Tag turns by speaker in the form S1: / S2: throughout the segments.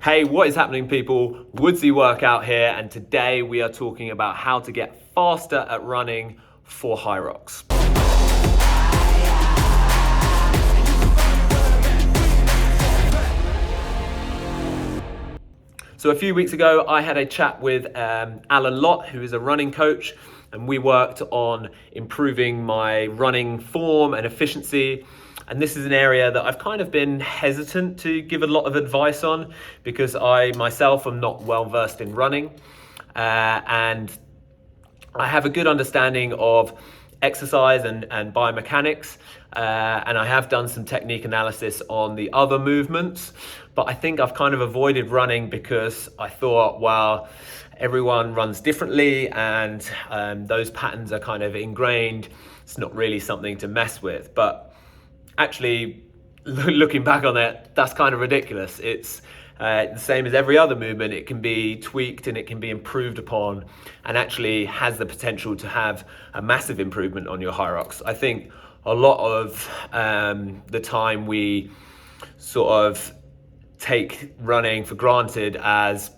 S1: Hey, what is happening, people? Woodsy Workout here, and today we are talking about how to get faster at running for Hyrox. So a few weeks ago, I had a chat with Alan Lott, who is a running coach, and we worked on improving my running form and efficiency. And this is an area that I've kind of been hesitant to give a lot of advice on because I myself am not well versed in running. And I have a good understanding of exercise and biomechanics, and I have done some technique analysis on the other movements, but I think I've kind of avoided running because I thought, well, everyone runs differently and those patterns are kind of ingrained. It's not really something to mess with. But actually, looking back on it, that's kind of ridiculous. It's the same as every other movement. It can be tweaked and it can be improved upon, and actually has the potential to have a massive improvement on your Hyrox. I think a lot of the time we sort of take running for granted as,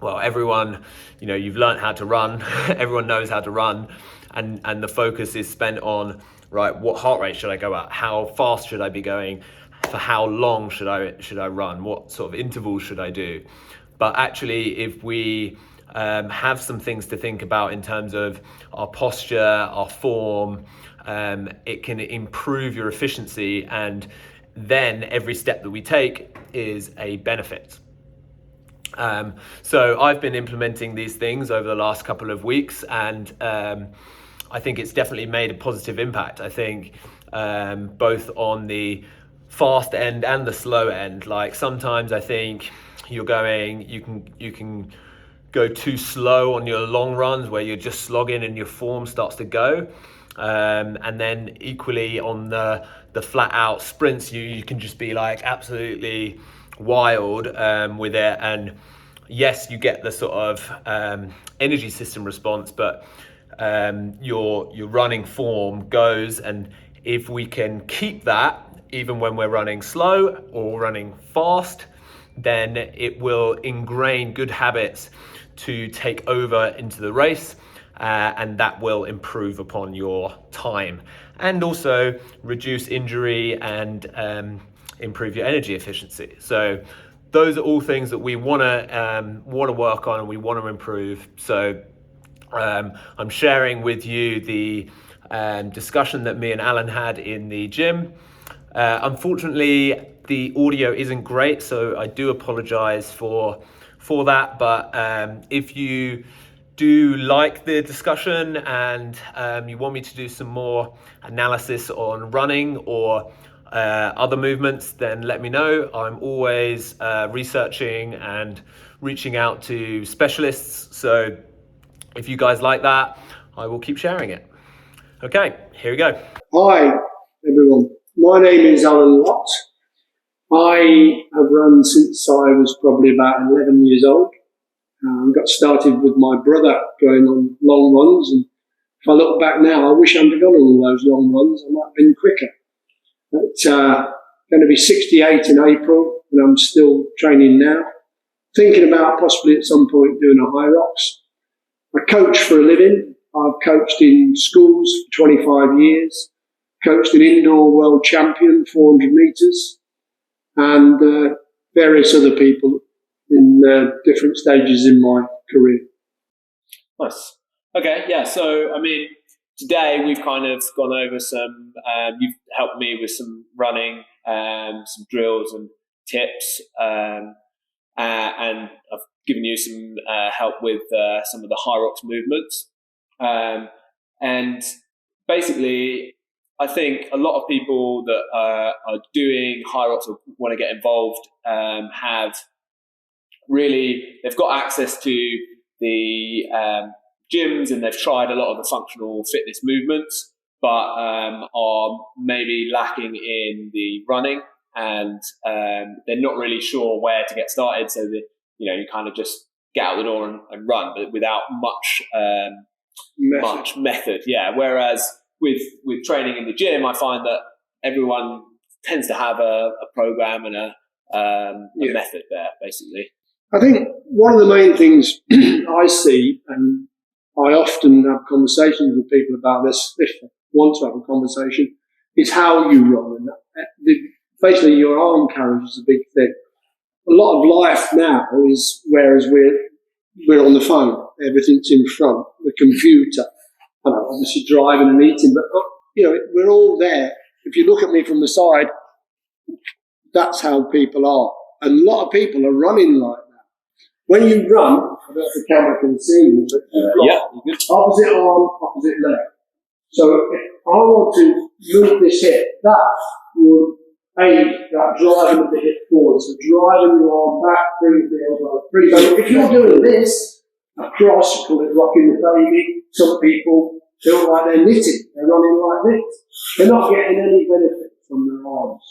S1: well, everyone, you've learned how to run, everyone knows how to run, and the focus is spent on, right, what heart rate should I go at? How fast should I be going? For how long should I run? What sort of intervals should I do? But actually, if we have some things to think about in terms of our posture, our form, it can improve your efficiency, and then every step that we take is a benefit. So I've been implementing these things over the last couple of weeks, and I think it's definitely made a positive impact. I think both on the fast end and the slow end. Like sometimes I think you can go too slow on your long runs where you're just slogging and your form starts to go. And then equally on the flat out sprints, you can just be like absolutely wild with it. And yes, you get the sort of energy system response, but your running form goes. And if we can keep that, even when we're running slow or running fast, then it will ingrain good habits to take over into the race, and that will improve upon your time and also reduce injury and improve your energy efficiency. So those are all things that we want to work on and we want to improve. So I'm sharing with you the discussion that me and Alan had in the gym. Unfortunately, the audio isn't great, so I do apologize for that. But if you do like the discussion and you want me to do some more analysis on running or other movements, then let me know. I'm always researching and reaching out to specialists. So if you guys like that, I will keep sharing it. Okay, here we go.
S2: Hi, everyone. My name is Alan Lott. I have run since I was probably about 11 years old. Got started with my brother going on long runs, and if I look back now, I wish I'd have gone on all those long runs. I might have been quicker. But going to be 68 in April, and I'm still training now. Thinking about possibly at some point doing a Hyrox. I coach for a living. I've coached in schools for 25 years. Coached an indoor world champion, 400 meters, and various other people in different stages in my career.
S1: Nice. Okay, yeah. So, I mean, today we've kind of gone over some, you've helped me with some running, some drills and tips, and I've given you some help with some of the Hyrox movements. And basically, I think a lot of people that are doing Hyrox or want to get involved have really, they've got access to the gyms and they've tried a lot of the functional fitness movements, but are maybe lacking in the running, and they're not really sure where to get started. So that, you kind of just get out the door and run, but without much method. Yeah. Whereas with training in the gym, I find that everyone tends to have a program and a
S3: method there, basically.
S2: I think one of the main things I see, and I often have conversations with people about this, if they want to have a conversation, is how you run. And basically, your arm carriage is a big thing. A lot of life now is, whereas we're on the phone, everything's in front, the computer, and obviously driving and eating, but we're all there. If you look at me from the side, that's how people are. And a lot of people are running like that. When you run, I don't know if the camera can see you, but you've got opposite arm, opposite leg. So if I want to move this hip, that will aid that driving of the hip forward. So driving your arm back, bring the elbow. So if you're doing this across, you call it rocking the baby. Some people feel like they're knitting. They're running like this. They're not getting any benefit from their arms.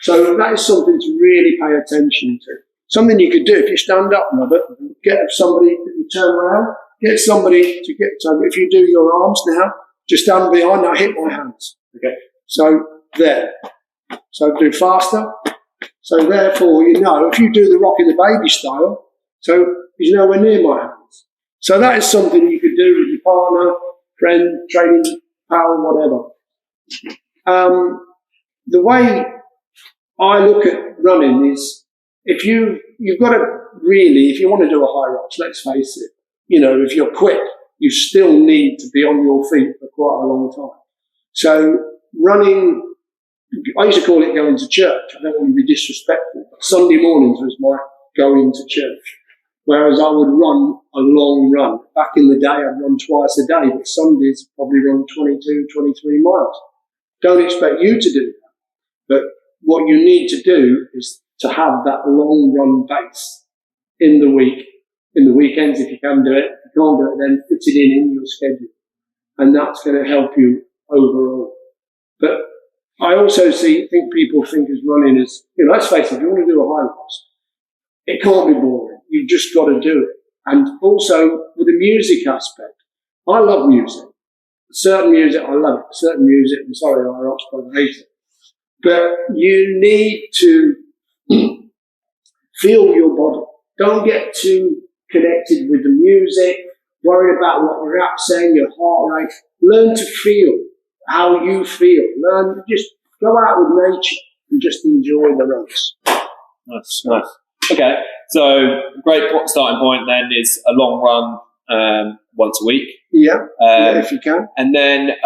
S2: So that is something to really pay attention to. Something you could do if you stand up, Robert, get somebody, if you turn around, get somebody to get, so if you do your arms now, just stand behind, now hit my hands. Okay. So there. So do faster. So therefore, if you do the rocking the baby style, so he's nowhere near my hands. So that is something you could do with your partner, friend, training, pal, whatever. The way I look at running is, if you've got to really, if you want to do a Hyrox, let's face it, if you're quick, you still need to be on your feet for quite a long time. So running, I used to call it going to church. I don't want to be disrespectful, but Sunday mornings was my going to church. Whereas I would run a long run. Back in the day, I'd run twice a day, but Sundays I'd probably run 22, 23 miles. Don't expect you to do that. But what you need to do is to have that long run base in the week, in the weekends if you can do it. If you can't do it, then fit it in your schedule. And that's going to help you overall. But I also think people think as running as, let's face it, if you want to do a Hyrox, it can't be boring. You've just got to do it. And also with the music aspect, I love music. Certain music, I love it. Certain music, I'm sorry, Hyrox, but I hate it. But you need to feel your body. Don't get too connected with the music, worry about what your app's saying, your heart rate. Learn to feel how you feel. Just go out with nature and just enjoy the runs.
S3: Nice. Okay, so great starting point then is a long run once a week.
S2: Yeah, if you can.
S3: And then,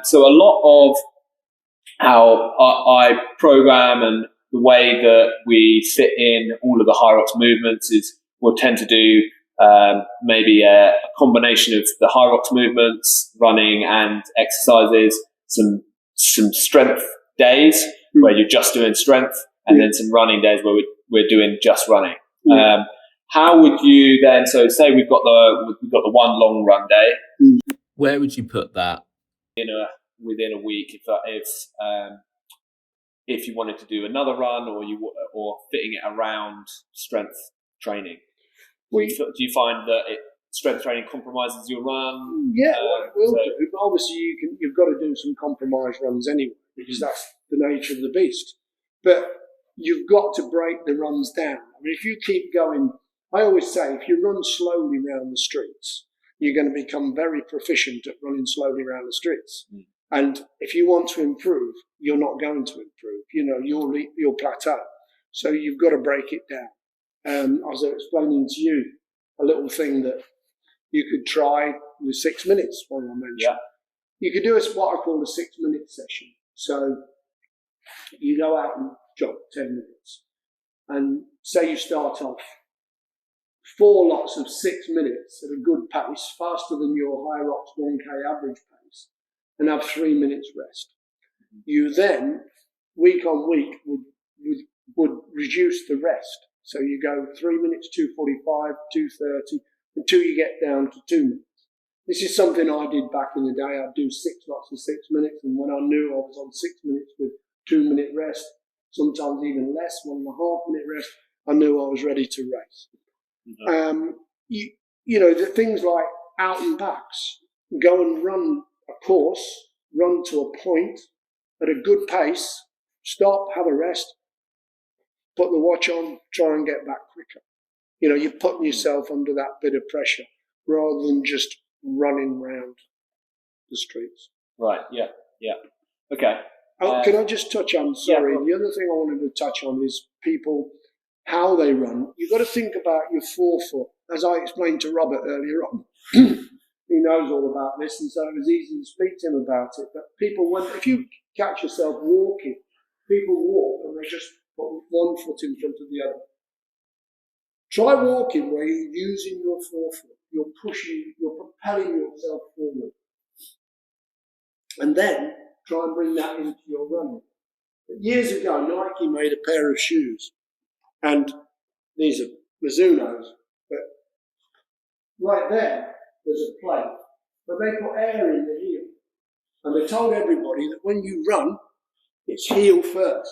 S3: so a lot of how I program and the way that we fit in all of the Hyrox movements is we'll tend to do maybe a combination of the Hyrox movements, running and exercises, some strength days where you're just doing strength, and then some running days where we're doing just running. How would you then? So say we've got the one long run day.
S1: Where would you put that?
S3: Within a week, if you wanted to do another run, or fitting it around strength training. Do you find that strength training compromises your run?
S2: Yeah, it will do. But obviously, you've got to do some compromise runs anyway, because that's the nature of the beast. But you've got to break the runs down. I mean, if you keep going, I always say, if you run slowly around the streets, you're going to become very proficient at running slowly around the streets. And if you want to improve, you're not going to improve. You'll plateau. So you've got to break it down. As I was explaining to you, a little thing that you could try with 6 minutes, one I mentioned. Yeah. You could do what I call a 6 minute session. So you go out and jog 10 minutes. And say you start off 4 lots of 6 minutes at a good pace, faster than your Hyrox 1K average pace, and have 3 minutes rest. You then, week on week, would reduce the rest. So you go 3 minutes, 2:45, 2:30, until you get down to 2 minutes. This is something I did back in the day. I'd do 6 lots of 6 minutes, and when I knew I was on 6 minutes with 2 minute rest, sometimes even less, 1.5 minute rest, I knew I was ready to race. The things like out and backs, go and run a course, run to a point at a good pace, stop, have a rest, put the watch on, try and get back quicker. You know, you're putting yourself under that bit of pressure rather than just running round the streets.
S3: Right. Yeah. Okay.
S2: Can I just touch on, sorry, the other thing I wanted to touch on is people, how they run. You've got to think about your forefoot. As I explained to Robert earlier on, he knows all about this, and so it was easy to speak to him about it. But people, if you catch yourself walking, people walk and they just put one foot in front of the other. Try walking where you're using your forefoot. You're pushing, you're propelling yourself forward. And then try and bring that into your running. But years ago, Nike made a pair of shoes, and these are Mizuno's, but right there's a plate, but they put air in the heel. And they told everybody that when you run, it's heel first.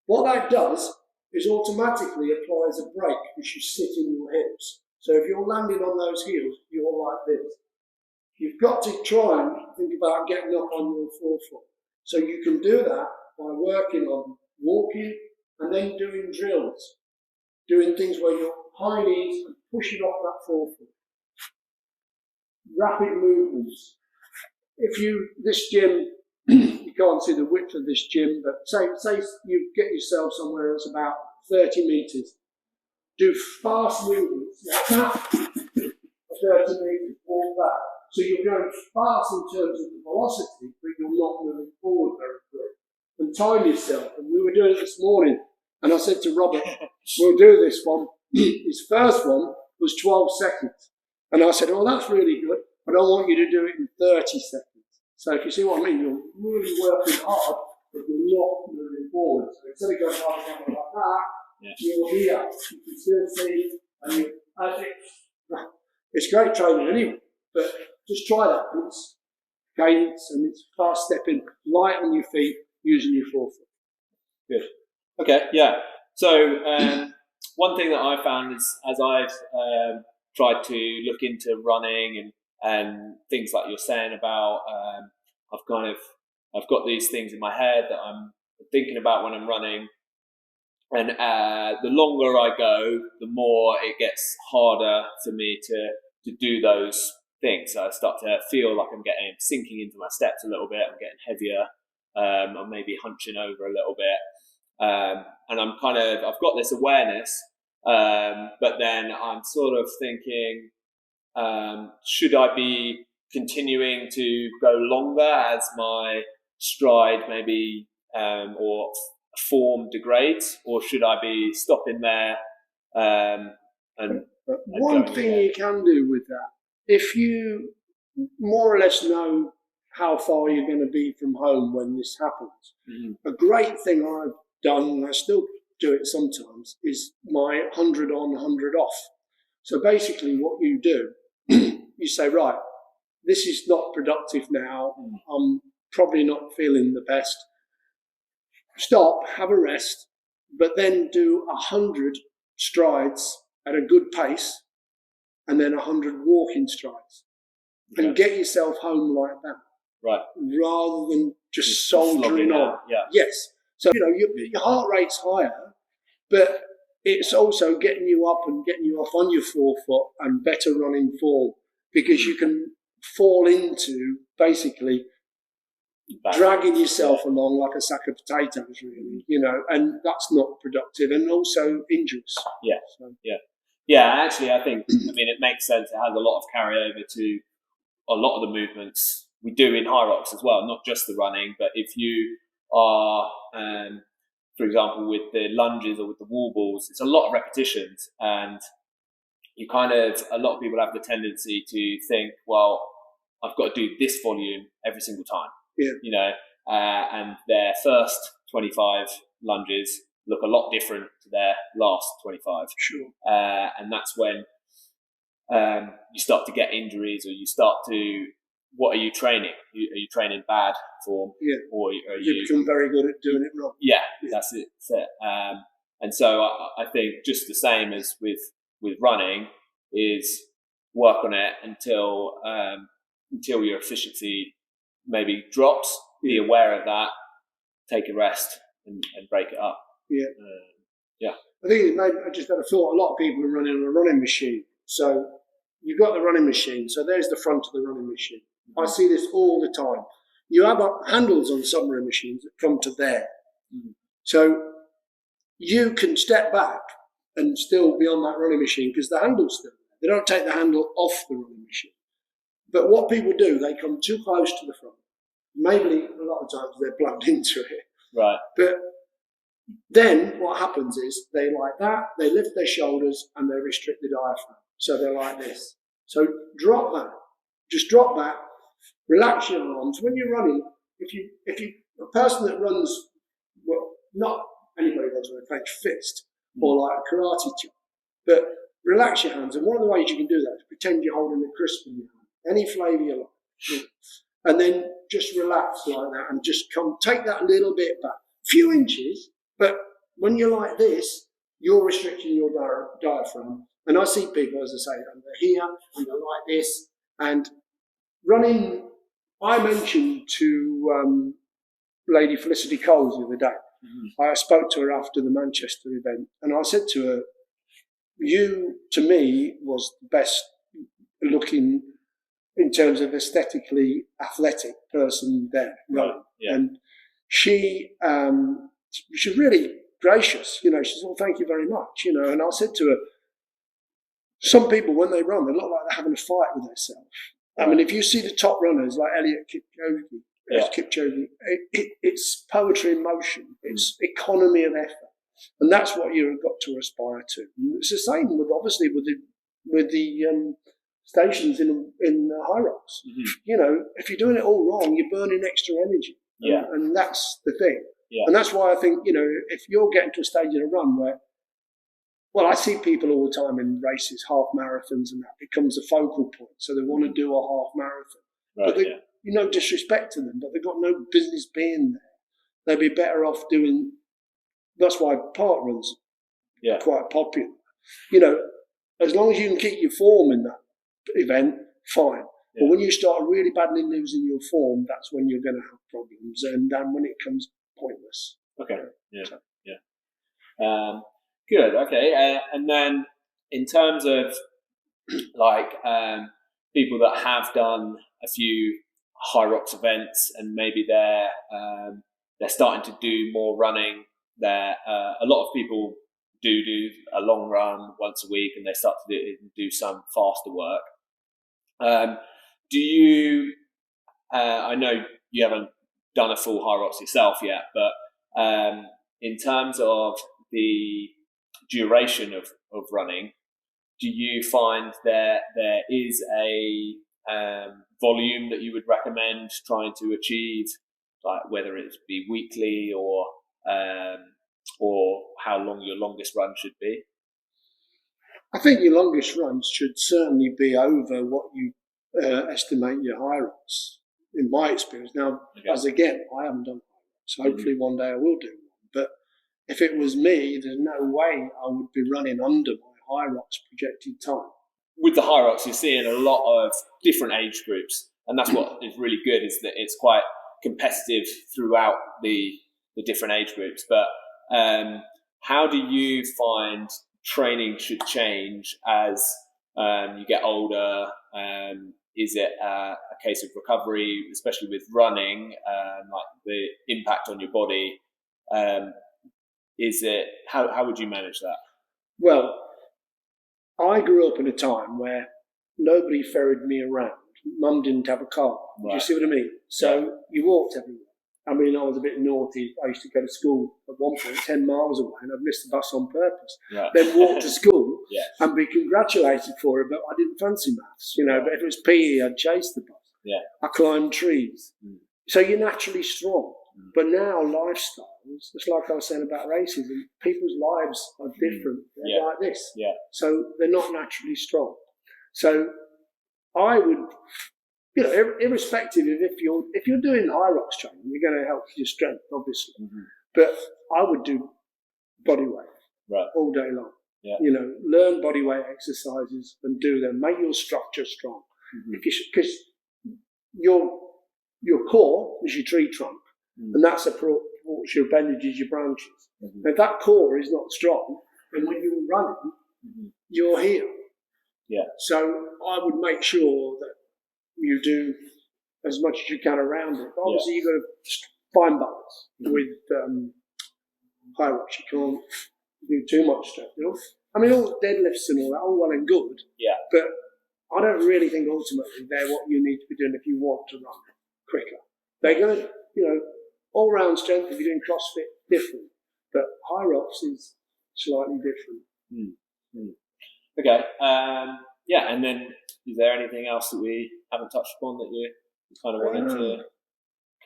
S2: What that does is automatically applies a brake as you sit in your hips. So if you're landing on those heels, you're like this. You've got to try and think about getting up on your forefoot. So you can do that by working on walking and then doing drills, doing things where you're high knees and pushing off that forefoot. Rapid movements. This gym, you can't see the width of this gym, but say you get yourself somewhere that's about 30 metres. Do fast movements like that, 30 metres, walk back. So you're going fast in terms of the velocity, but you're not moving forward very quick. And time yourself. And we were doing it this morning, and I said to Robert, we'll do this one. His first one was 12 seconds. And I said, oh, that's really good, but I want you to do it in 30 seconds. So if you see what I mean, you're really working hard, but you're not moving forward. So instead of going hard like that, you're here. You can still see, and it's great training anyway, but just try that. It's cadence and it's fast stepping, light on your feet, using your forefoot.
S3: Good. Okay, yeah. So one thing that I found is, as I've tried to look into running and things like you're saying about, I've got these things in my head that I'm thinking about when I'm running, and the longer I go, the more it gets harder for me to do those things. So I start to feel like I'm sinking into my steps a little bit. I'm getting heavier. I'm maybe hunching over a little bit, and I've got this awareness, but then I'm sort of thinking, should I be continuing to go longer as my stride maybe or form degrades, or should I be stopping there?
S2: One thing you can do with that, if you more or less know how far you're going to be from home when this happens, a great thing I've done, and I still do it sometimes, is my 100 on, 100 off. So basically what you do, you say, right, this is not productive now. I'm probably not feeling the best. Stop, have a rest, but then do 100 strides at a good pace and then 100 walking strides. Okay. And get yourself home like that.
S3: Right.
S2: Rather than just soldiering on.
S3: Yeah.
S2: Yes. So, your heart rate's higher, but it's also getting you up and getting you off on your forefoot and better running form, because you can fall into basically dragging yourself along like a sack of potatoes, really, and that's not productive and also injurious.
S3: Yeah. So. Yeah, actually, I think, it makes sense. It has a lot of carryover to a lot of the movements we do in Hyrox as well, not just the running, but if you are, for example, with the lunges or with the wall balls, it's a lot of repetitions, and a lot of people have the tendency to think, well, I've got to do this volume every single time. Yeah. And their first 25 lunges look a lot different to their last 25.
S2: Sure.
S3: And that's when you start to get injuries, or you start to, what are you training? Are you training bad form?
S2: Yeah.
S3: Or are you
S2: become very good at doing it wrong.
S3: Yeah. That's it. And so I think just the same as with running is work on it until your efficiency maybe drops. Be aware of that, take a rest and break it up.
S2: Yeah.
S3: Yeah.
S2: I think I just had a thought. A lot of people are running on a running machine. So you've got the running machine. So there's the front of the running machine. I see this all the time. You have handles on some running machines that come to there. So you can step back and still be on that running machine because the handle's still there. They don't take the handle off the running machine. But what people do, they come too close to the front. Maybe a lot of times they're plugged into it.
S3: Right.
S2: But then what happens is they like that, they lift their shoulders and they restrict the diaphragm. So they're like this. So drop that. Just drop back, relax your arms. When you're running, if you a person that runs, well, not anybody runs with a clenched fist or like a karate chop, but relax your hands. And one of the ways you can do that is pretend you're holding a crisp in your hand, any flavour you like. And then just relax like that and just take that a little bit back, a few inches, but when you're like this, you're restricting your diaphragm. And I see people, as I say, and they're here and they're like this. And running, I mentioned to Lady Felicity Coles the other day, I spoke to her after the Manchester event, and I said to her, you, to me, was the best looking in terms of aesthetically athletic person there.
S3: Right. Yeah.
S2: And she's really gracious, she said, well, thank you very much, and I said to her, some people, when they run, they look like they're having a fight with themselves. I mean, if you see the top runners like Elliot Kipchoge, it's poetry in motion. It's economy of effort. And that's what you've got to aspire to. And it's the same with the stations in Hyrox. If you're doing it all wrong, you're burning extra energy.
S3: Yeah.
S2: And that's the thing.
S3: Yeah.
S2: And that's why I think, if you're getting to a stage in a run where, well, I see people all the time in races, half marathons, and that becomes a focal point. So they want to do a half marathon.
S3: Right,
S2: But no disrespect to them, but they've got no business being there. They'd be better off doing. That's why park runs are quite popular. As long as you can keep your form in that event, fine. Yeah. But when you start really badly losing your form, that's when you're going to have problems, and then when it becomes pointless.
S3: Okay. Good. Okay. And then in terms of people that have done a few Hyrox events and maybe they're starting to do more running. A lot of people do a long run once a week, and they start to do some faster work. Do you? I know you haven't done a full Hyrox yourself yet, but in terms of the duration of running, do you find there is a volume that you would recommend trying to achieve, like whether it be weekly or how long your longest run should be?
S2: I think your longest runs should certainly be over what you estimate your Hyrox, in my experience. Now, as again, I haven't done Hyrox, so hopefully one day I will do one. But if it was me, there's no way I would be running under my Hyrox projected time.
S3: With the Hyrox, you're seeing a lot of different age groups, and that's what is really good, is that it's quite competitive throughout the different age groups. But how do you find training should change as you get older? Is it a case of recovery, especially with running, like the impact on your body? How would you manage that?
S2: Well, I grew up in a time where nobody ferried me around. Mum didn't have a car. Right. Do you see what I mean? So you walked everywhere. I mean, I was a bit naughty. I used to go to school at one point 10 miles away, and I'd miss the bus on purpose. Right. Then walk to school and be congratulated for it, but I didn't fancy maths, But if it was PE, I'd chase the bus. Yeah. I climbed trees. So you're naturally strong. But now lifestyles, it's like I was saying about races, and people's lives are different. They're like this. Yeah. So they're not naturally strong. So I would, irrespective of if you're doing Hyrox training, you're going to help your strength, obviously. But I would do body weight all day long. Yeah. Learn body weight exercises and do them. Make your structure strong. Because your core is your tree trunk. And that's supports your appendages, your branches. If that core is not strong, then when you're running, you're here.
S3: Yeah.
S2: So I would make sure that you do as much as you can around it. But obviously, you've got to find balance with Hyrox. You can't do too much stuff. You know? I mean, all deadlifts and all that, all well and good.
S3: Yeah.
S2: But I don't really think ultimately they're what you need to be doing if you want to run quicker. They're going to, all round strength, if you're doing CrossFit, different. But Hyrox is slightly different.
S3: Okay. And then is there anything else that we haven't touched upon that you kind of wanted to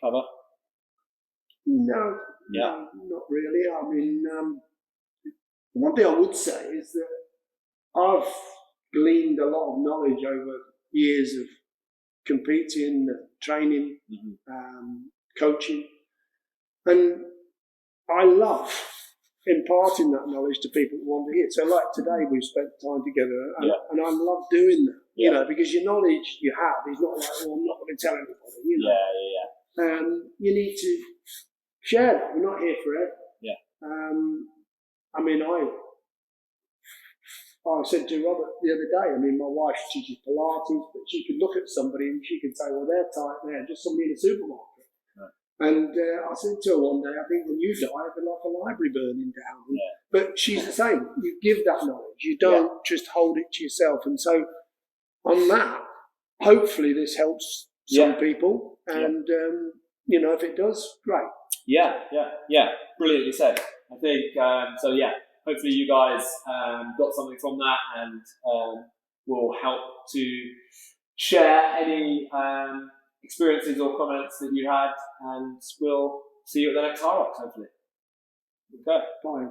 S3: cover?
S2: No, not really. I mean, one thing I would say is that I've gleaned a lot of knowledge over years of competing, training, coaching, and I love imparting that knowledge to people who want to hear. So like today, we've spent time together, and I love doing that, because your knowledge you have is not like, I'm not going to tell anybody, you need to share that. We're not here forever. I mean, I said to Robert the other day, I mean, my wife teaches Pilates, but she could look at somebody and she could say, well, they're tight there, just somebody in a supermarket. And I said to her one day, I think when you die, it'll be like a library burning down. But she's the same. You give that knowledge. You don't just hold it to yourself. And so on that, hopefully this helps some people. And, if it does, great.
S3: Yeah. Brilliantly said. I think, hopefully you guys got something from that and will help to share any experiences or comments that you had, and we'll see you at the next Hyrox, hopefully. Okay.
S2: Bye.